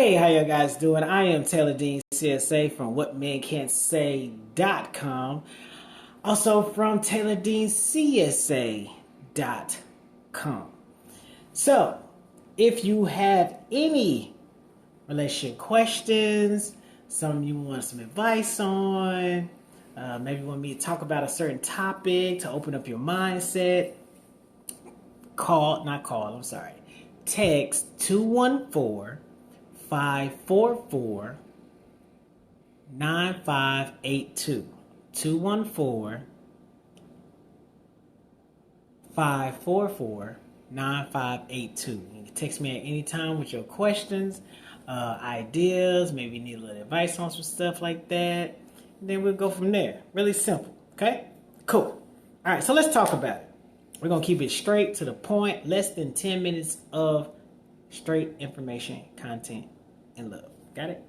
Hey, how you guys doing? I am Taylor Dean CSA from whatmencan'tsay.com. Also from TaylorDeanCSA.com. So, if you have any relationship questions, some you want some advice on, maybe you want me to talk about a certain topic to open up your mindset, text 214-544-9582. 214-544-9582. You can text me at any time with your questions, ideas, maybe you need a little advice on some stuff like that. And then we'll go from there. Really simple. Okay? Cool. All right, so let's talk about it. We're going to keep it straight to the point. Less than 10 minutes of straight information, content, and love. Got it?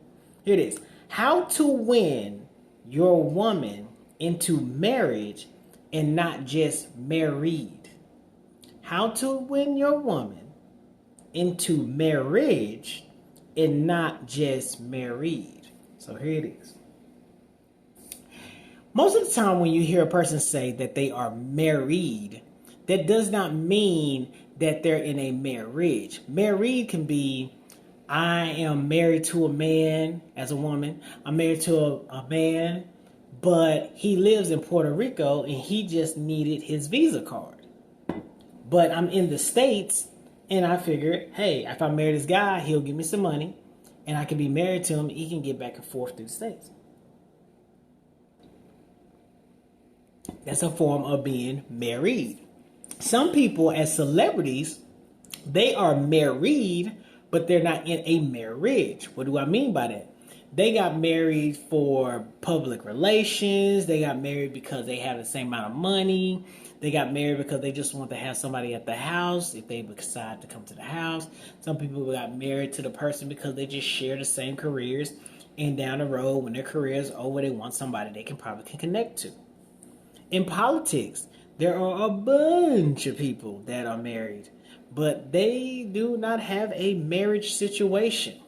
Here it is. How to win your woman into marriage and not just married. How to win your woman into marriage and not just married. So here it is. Most of the time when you hear a person say that they are married, that does not mean that they're in a marriage. Married can be, I am married to a man as a woman. I'm married to a man, but he lives in Puerto Rico and he just needed his Visa card. But I'm in the States and I figured, hey, if I marry this guy, he'll give me some money and I can be married to him and he can get back and forth through the States. That's a form of being married. Some people as celebrities, they are married, but they're not in a marriage. What do I mean by that? They got married for public relations. They got married because they have the same amount of money. They got married because they just want to have somebody at the house if they decide to come to the house. Some people got married to the person because they just share the same careers. And down the road, when their career is over, they want somebody they can connect to. In politics, there are a bunch of people that are married, but they do not have a marriage situation.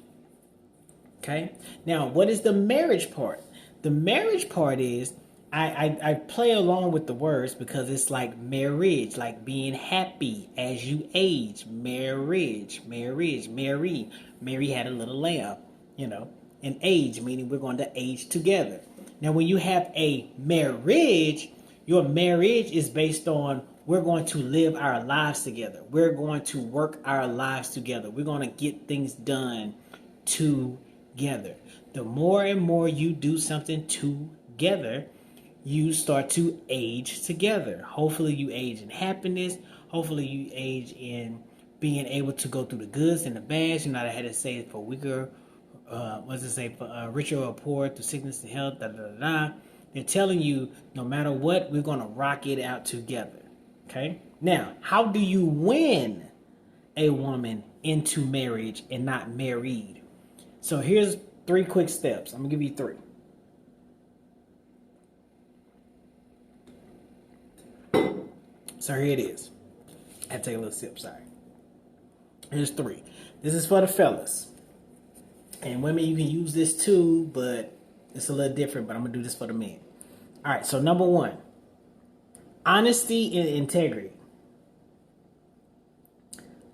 Okay? Now, what is the marriage part? The marriage part is, I play along with the words because it's like marriage, like being happy as you age. Marriage. Mary had a little lamb, and age, meaning we're going to age together. Now, when you have a marriage, your marriage is based on we're going to live our lives together. We're going to work our lives together. We're going to get things done together. The more and more you do something together, you start to age together. Hopefully you age in happiness. Hopefully you age in being able to go through the goods and the bads. You know, I had to say it for weaker, for richer or poor, through sickness and health, They're telling you, no matter what, we're going to rock it out together. Okay? Now, how do you win a woman into marriage and not married? So here's 3 quick steps. I'm going to give you 3. So here it is. I had to take a little sip, sorry. Here's 3. This is for the fellas. And women, you can use this too, but it's a little different, but I'm going to do this for the men. All right, so number 1, honesty and integrity.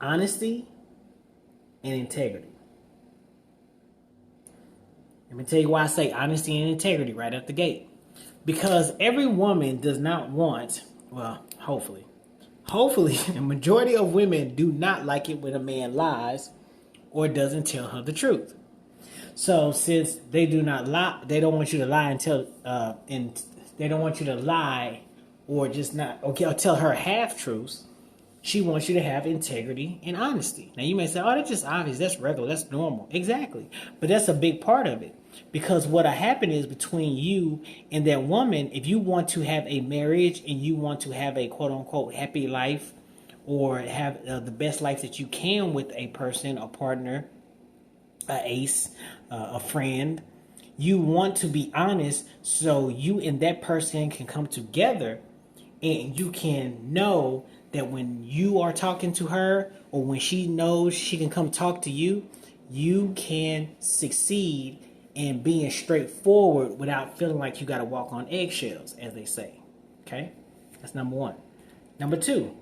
Honesty and integrity. Let me tell you why I say honesty and integrity right at the gate. Because every woman does not want, well, hopefully, the majority of women do not like it when a man lies or doesn't tell her the truth. So since they do not lie, they don't want you to lie they don't want you to lie or just not, or tell her half-truths. She wants you to have integrity and honesty. Now you may say, oh, that's just obvious. That's regular. That's normal. Exactly. But that's a big part of it. Because what'll happen is between you and that woman, if you want to have a marriage and you want to have a quote-unquote happy life or have the best life that you can with a person, a partner, a ace, a friend, you want to be honest so you and that person can come together and you can know that when you are talking to her or when she knows she can come talk to you, you can succeed in being straightforward without feeling like you got to walk on eggshells, as they say. Okay? That's number one. Number two,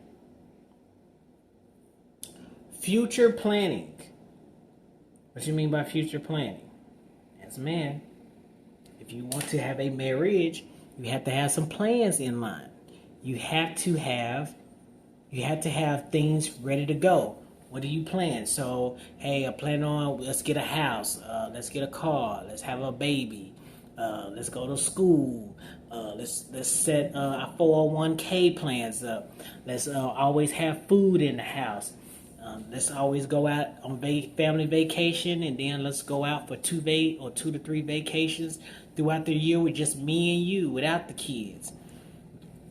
future planning. What you mean by future planning? As a man, if you want to have a marriage, you have to have some plans in line. You have to have things ready to go. What do you plan? So, hey, I plan on, let's get a house, let's get a car, let's have a baby, let's go to school, let's set our 401k plans up. Let's always have food in the house. Let's always go out on family vacation, and then let's go out for 2 to 3 vacations throughout the year with just me and you, without the kids.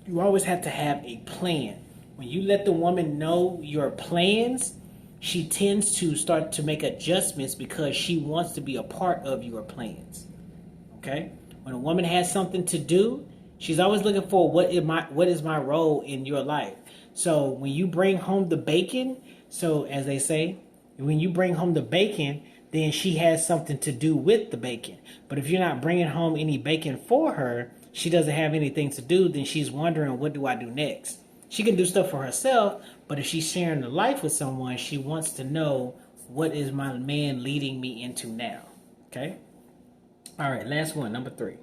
You always have to have a plan. When you let the woman know your plans, she tends to start to make adjustments because she wants to be a part of your plans. Okay? When a woman has something to do, she's always looking for what is my role in your life. So when you bring home the bacon, so as they say, when you bring home the bacon, then she has something to do with the bacon. But if you're not bringing home any bacon for her, she doesn't have anything to do, then she's wondering, what do I do next? She can do stuff for herself, but if she's sharing the life with someone, she wants to know, what is my man leading me into now? Okay? All right, last one, number 3.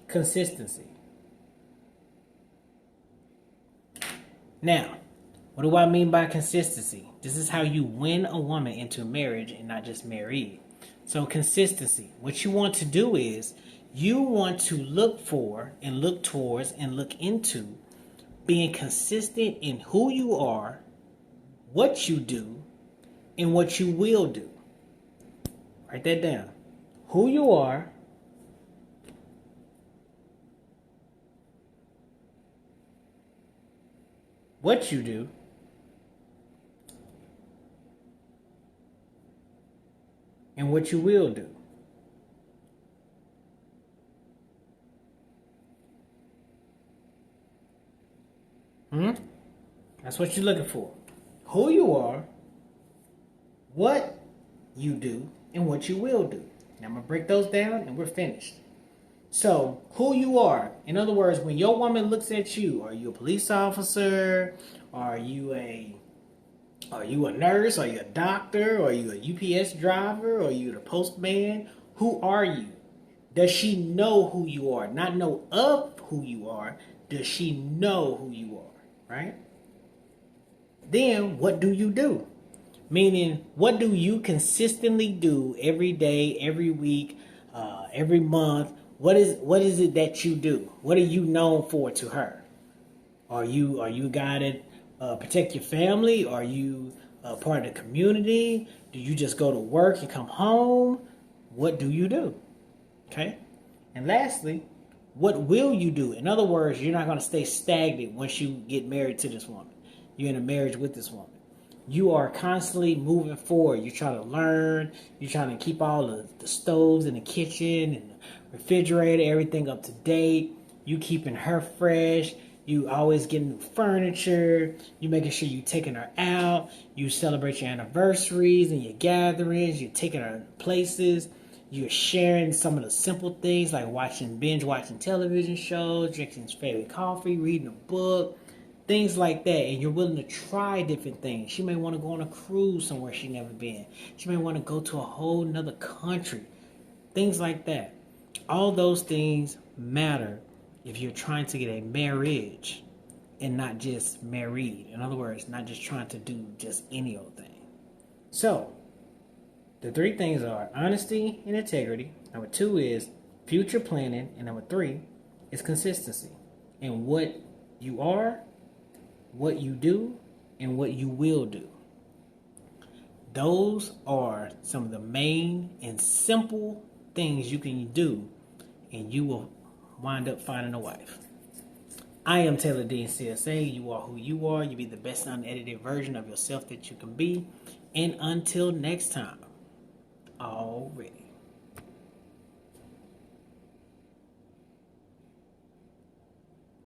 Consistency. Now, what do I mean by consistency? This is how you win a woman into marriage and not just marry. So consistency. What you want to do is you want to look for and look towards and look into being consistent in who you are, what you do, and what you will do. Write that down. Who you are, what you do, and what you will do. That's what you're looking for. Who you are, what you do, and what you will do. Now I'm going to break those down and we're finished. So, who you are. In other words, when your woman looks at you, are you a police officer? Are you a nurse? Are you a doctor? Are you a UPS driver? Are you the postman? Who are you? Does she know who you are? Not know of who you are. Does she know who you are? Right? Then, what do you do? Meaning, what do you consistently do every day, every week, every month? What is it that you do? What are you known for to her? Are you a guy that protect your family? Are you part of the community? Do you just go to work and come home? What do you do? Okay? And lastly, what will you do? In other words, you're not going to stay stagnant once you get married to this woman. You're in a marriage with this woman. You are constantly moving forward. You're trying to learn. You're trying to keep all the stoves in the kitchen and the refrigerator, everything up to date. You keeping her fresh. You always getting new furniture. You making sure you taking her out. You celebrate your anniversaries and your gatherings. You're taking her places. You're sharing some of the simple things like binge watching television shows, drinking his favorite coffee, reading a book, things like that. And you're willing to try different things. She may want to go on a cruise somewhere she's never been. She may want to go to a whole nother country. Things like that. All those things matter if you're trying to get a marriage and not just married. In other words, not just trying to do just any old thing. So, the 3 things are honesty and integrity. Number 2 is future planning. And number 3 is consistency. And what you are, what you do, and what you will do. Those are some of the main and simple things you can do, and you will wind up finding a wife. I am Taylor Dean CSA. You are who you are. You be the best unedited version of yourself that you can be. And until next time, already.